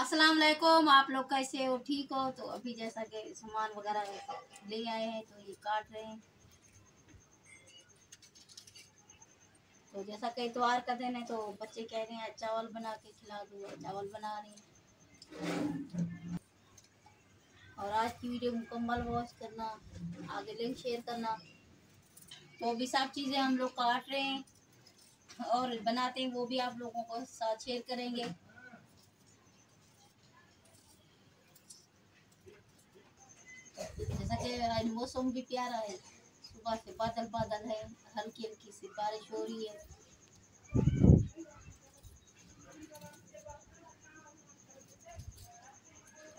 अस्सलाम वालेकुम। आप लोग कैसे हो? ठीक हो? तो अभी जैसा कि सामान वगैरह ले आए हैं तो ये काट रहे हैं। तो जैसा कि इतवार का दिन है तो बच्चे कह रहे हैं चावल बना के खिला दो, चावल बना रही हैं। और आज की वीडियो मुकम्मल वॉच करना, आगे लिंक शेयर करना। तो अभी सब चीज़ें हम लोग काट रहे हैं और बनाते हैं, वो भी आप लोगों को साथ शेयर करेंगे। जैसा कि आज मौसम भी प्यारा है, सुबह से बादल बादल है, हल्की हल्की सी बारिश हो रही है।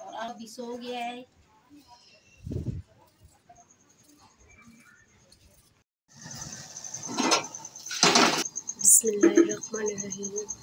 और अभी सो गया है। बिस्मिल्लाहिर्रहमानिर्रहीम।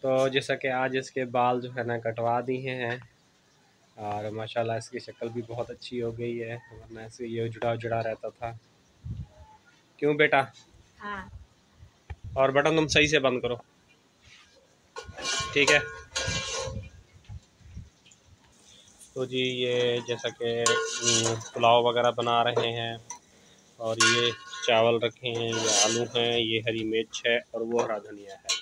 तो जैसा कि आज इसके बाल जो है ना कटवा दिए हैं और माशाल्लाह इसकी शक्ल भी बहुत अच्छी हो गई है, वरना ऐसे ये उजड़ा उजड़ा रहता था। क्यों बेटा? हाँ। और बटन तुम सही से बंद करो, ठीक है? तो जी ये जैसा कि पुलाव वगैरह बना रहे हैं और ये चावल रखे हैं, ये आलू हैं, ये हरी मिर्च है और वो हरा धनिया है।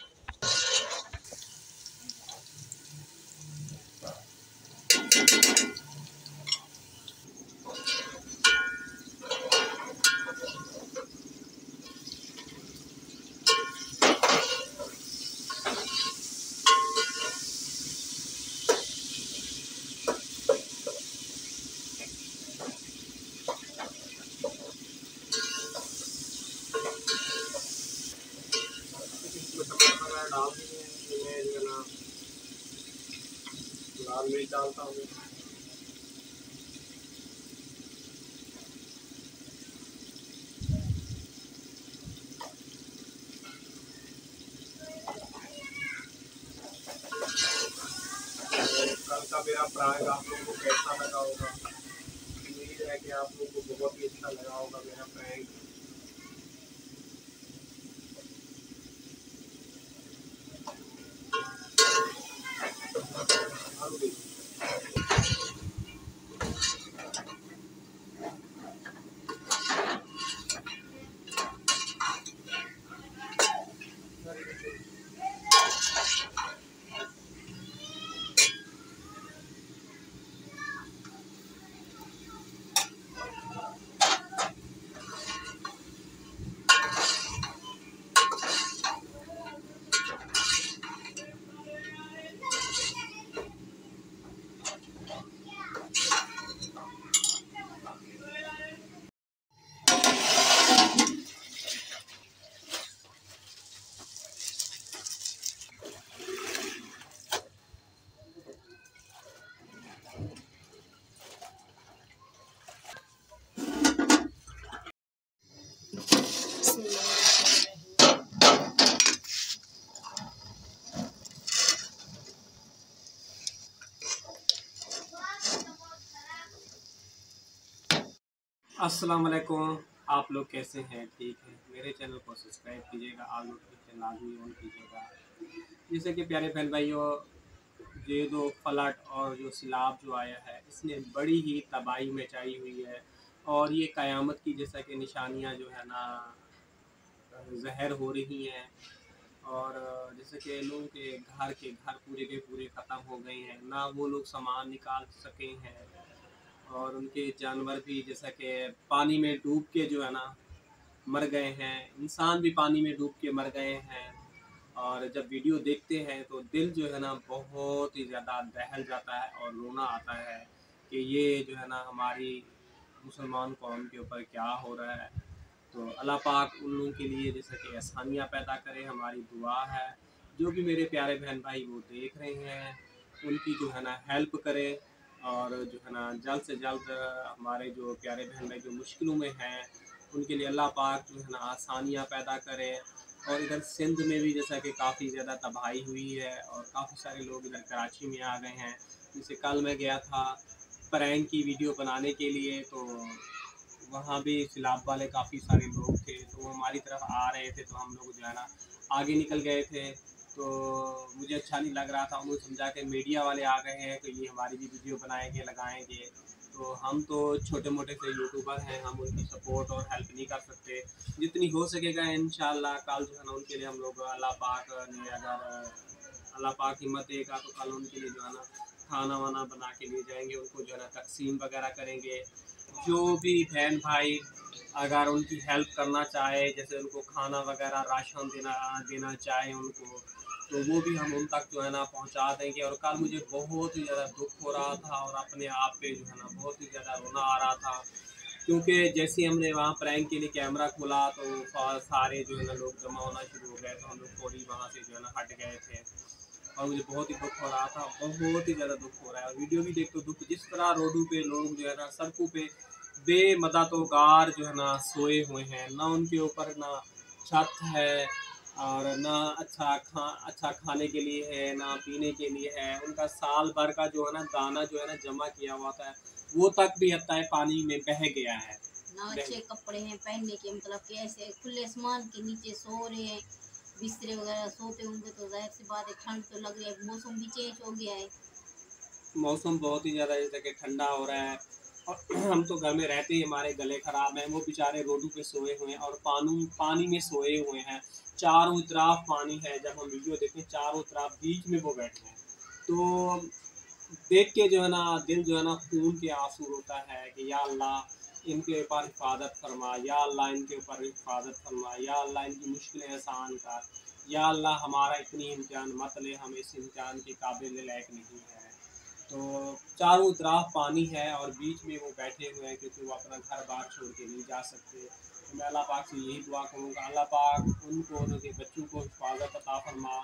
डाल दिए जो है ना लाल मिर्च डालता हूँ। कल का मेरा प्रैंक आप लोगों को कैसा लगा होगा? उम्मीद है कि आप लोगों को बहुत ही अच्छा लगा होगा मेरा प्रैंक। अस्सलाम वालेकुम। आप लोग कैसे हैं? ठीक है? मेरे चैनल को सब्सक्राइब कीजिएगा, ऑल नोटिफिकेशन लाजमी ऑन कीजिएगा। जैसे कि प्यारे बहन भाइयों, ये जो फ्लड और जो सैलाब जो आया है इसने बड़ी ही तबाही मचाई हुई है और ये क़यामत की जैसा कि निशानियां जो है ना ज़हर हो रही हैं। और जैसे कि लोगों के घर पूरे के पूरे ख़त्म हो गए हैं, ना वो लोग सामान निकाल सके हैं और उनके जानवर भी जैसा कि पानी में डूब के जो है ना मर गए हैं, इंसान भी पानी में डूब के मर गए हैं। और जब वीडियो देखते हैं तो दिल जो है ना बहुत ही ज़्यादा दहल जाता है और रोना आता है कि ये जो है ना हमारी मुसलमान कौम के ऊपर क्या हो रहा है। तो अल्लाह पाक उन लोगों के लिए जैसे कि आसानियाँ पैदा करे, हमारी दुआ है। जो भी मेरे प्यारे बहन भाई वो देख रहे हैं उनकी जो है ना हेल्प करें और जो है ना जल्द से जल्द हमारे जो प्यारे बहन भाई जो मुश्किलों में हैं उनके लिए अल्लाह पाक जो है ना आसानियाँ पैदा करे और इधर सिंध में भी जैसा कि काफ़ी ज़्यादा तबाही हुई है और काफ़ी सारे लोग इधर कराची में आ गए हैं। जैसे कल मैं गया था प्रैंक की वीडियो बनाने के लिए, तो वहाँ भी सैलाब वाले काफ़ी सारे लोग थे, तो वो हमारी तरफ आ रहे थे, तो हम लोग जो है ना आगे निकल गए थे। तो मुझे अच्छा नहीं लग रहा था। उन्होंने समझा कि मीडिया वाले आ गए हैं तो ये हमारी भी वीडियो बनाएंगे, लगाएंगे। तो हम तो छोटे मोटे से यूट्यूबर हैं, हम उनकी सपोर्ट और हेल्प नहीं कर सकते। जितनी हो सकेगा इंशाल्लाह कल जो है ना उनके लिए हम लोग अल्लाह पाक ने अगर अल्लाह पाक हिम्मत देगा तो कल उनके लिए जो है ना खाना वाना बना के ले जाएंगे, उनको जो है ना तकसीम वगैरह करेंगे। जो भी बहन भाई अगर उनकी हेल्प करना चाहे, जैसे उनको खाना वगैरह राशन देना देना चाहे उनको, तो वो भी हम उन तक जो है ना पहुंचा देंगे। और कल मुझे बहुत ही ज़्यादा दुख हो रहा था और अपने आप पे जो है ना बहुत ही ज़्यादा रोना आ रहा था, क्योंकि जैसे ही हमने वहाँ प्रैंक के लिए कैमरा खोला तो सारे जो है ना लोग जमा होना शुरू हो गए, तो हम लोग थोड़ी वहाँ से जो है ना हट गए थे। और मुझे बहुत ही दुख हो रहा था, बहुत ही ज़्यादा दुख हो रहा है। और वीडियो भी देख तो दुख, जिस तरह रोडों पे लोग जो है ना सड़कों पे बेमददगार जो है ना सोए हुए हैं, ना उनके ऊपर ना छत है और ना अच्छा खाने के लिए है, ना पीने के लिए है। उनका साल भर का जो है ना दाना जो है ना जमा किया हुआ था, वो तक भी हत्ता है पानी में बह गया है। ना अच्छे कपड़े हैं पहनने के, मतलब कि ऐसे खुले आसमान के नीचे सो रहे हैं, बिस्तरे वगैरह सोते होंगे तो जाहिर सी बात है ठंड तो लग रही है, मौसम भी चेंज हो गया है। मौसम बहुत ही ज़्यादा जैसे कि ठंडा हो रहा है और हम तो घर में रहते ही हमारे गले ख़राब हैं। वो बेचारे रोडों पे सोए हुए हैं और पानी में सोए हुए हैं, चारों तरफ पानी है। जब हम वीडियो देखें चारों तरफ, बीच में वो बैठे हैं, तो देख के जो है ना दिल जो है ना खून के आंसू रोता है कि या अल्लाह इनके ऊपर हिफाजत फरमा, या अल्लाह इनके ऊपर हिफाजत फरमा, या अल्लाह इनकी मुश्किलें आसान कर, या अल्लाह हमारा इतनी इम्तिहान मत ले, हम इस इम्तिहान के काबिल लायक नहीं है। तो चारों तरफ पानी है और बीच में वो बैठे हुए हैं, क्योंकि वो अपना घर बार छोड़ के नहीं जा सकते। तो मैं अल्लाह पाक से यही दुआ करूँगा, अल्लाह पाक उनको उनके बच्चों को हिफाजत अता फरमा।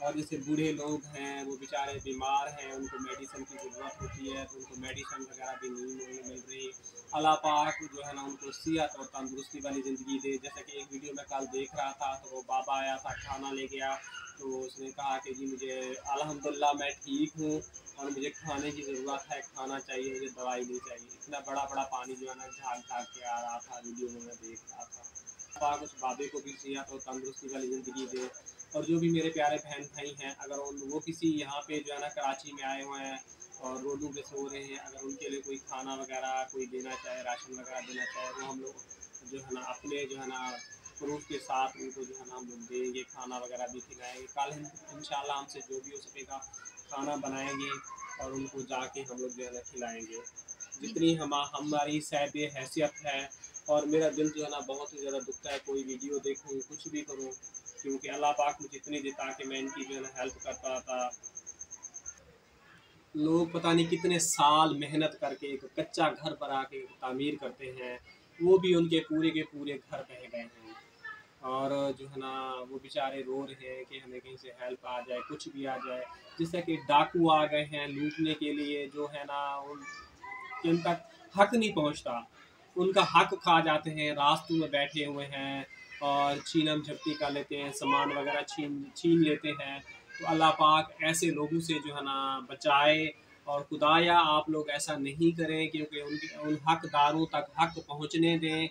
और जैसे बूढ़े लोग हैं, वो बेचारे बीमार हैं, उनको मेडिसिन की ज़रूरत होती है, तो उनको मेडिसिन वगैरह भी नहीं मिल रही। अल्लाह पाक जो है ना उनको सेहत और तंदुरुस्ती वाली ज़िंदगी दे। जैसा कि एक वीडियो में कल देख रहा था, तो वो बाबा आया था खाना ले गया, तो उसने कहा कि जी मुझे अल्हम्दुलिल्लाह मैं ठीक हूँ और मुझे खाने की ज़रूरत है, खाना चाहिए, मुझे दवाई नहीं चाहिए। इतना बड़ा बड़ा पानी जो है ना झाग झाग के आ रहा था, वीडियो में मैं देख रहा था। पाक उस बाबे को भी सेहत और तंदुरुस्ती वाली ज़िंदगी दे। और जो भी मेरे प्यारे बहन भाई हैं, अगर वो किसी यहाँ पे जो है ना कराची में आए हुए हैं और रोडों पे सो रहे हैं, अगर उनके लिए कोई खाना वगैरह कोई देना चाहे, राशन वगैरह देना चाहे, वो हम लोग जो है ना अपने जो है ना प्रूफ के साथ उनको जो है ना हम लोग देंगे, खाना वगैरह भी खिलाएँगे। कल इंशाल्लाह हमसे जो भी हो सकेगा खाना बनाएँगे और उनको जाके हम लोग जो है ना खिलाएँगे, जितनी हमारी सैब हैसियत है। और मेरा दिल जो है ना बहुत ही ज़्यादा दुखता है, कोई वीडियो देखूँ, कुछ भी करूँ, क्योंकि अल्लाह पाक मुझे इतनी देता कि मैं इनकी जो है ना हेल्प कर पाता। लोग पता नहीं कितने साल मेहनत करके एक कच्चा घर बना के तामीर करते हैं, वो भी उनके पूरे के पूरे घर बह गए हैं। और जो है ना वो बेचारे रो रहे हैं कि हमें कहीं से हेल्प आ जाए, कुछ भी आ जाए। जैसे कि डाकू आ गए हैं लूटने के लिए, जो है ना जिन तक हक नहीं पहुंचता, उनका हक खा जाते हैं, रास्तों में बैठे हुए हैं और छीनम झपटी कर लेते हैं, सामान वगैरह छीन छीन लेते हैं। तो अल्लाह पाक ऐसे लोगों से जो है ना बचाए और खुदाया आप लोग ऐसा नहीं करें, क्योंकि उन हकदारों तक हक पहुंचने दें,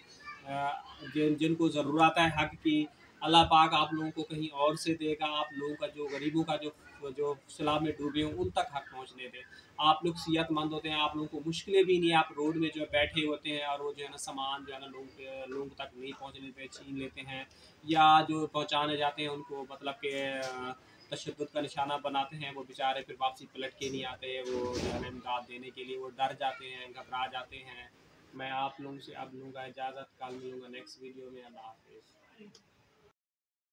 जिनको ज़रूरत है हक की। अल्लाह पाक आप लोगों को कहीं और से देगा, आप लोगों का जो गरीबों का जो सैलाब में डूबे हों उन तक हक पहुंचने दें। आप लोग सेहतमंद होते हैं, आप लोगों को मुश्किलें भी नहीं, आप रोड में जो बैठे होते हैं और वो जो है ना सामान जो है ना लोगों तक नहीं पहुंचने पे छीन लेते हैं, या जो पहुंचाने जाते हैं उनको मतलब कि तशद्दुद का निशाना बनाते हैं। वो बेचारे फिर वापसी पलट के नहीं आते, वो जो है ना इमदाद देने के लिए वो डर जाते हैं, घबरा जाते हैं। मैं आप लोगों से अब लूँगा इजाज़त, कल मिलूँगा नेक्स्ट वीडियो में। अल्लाह हाफिज़।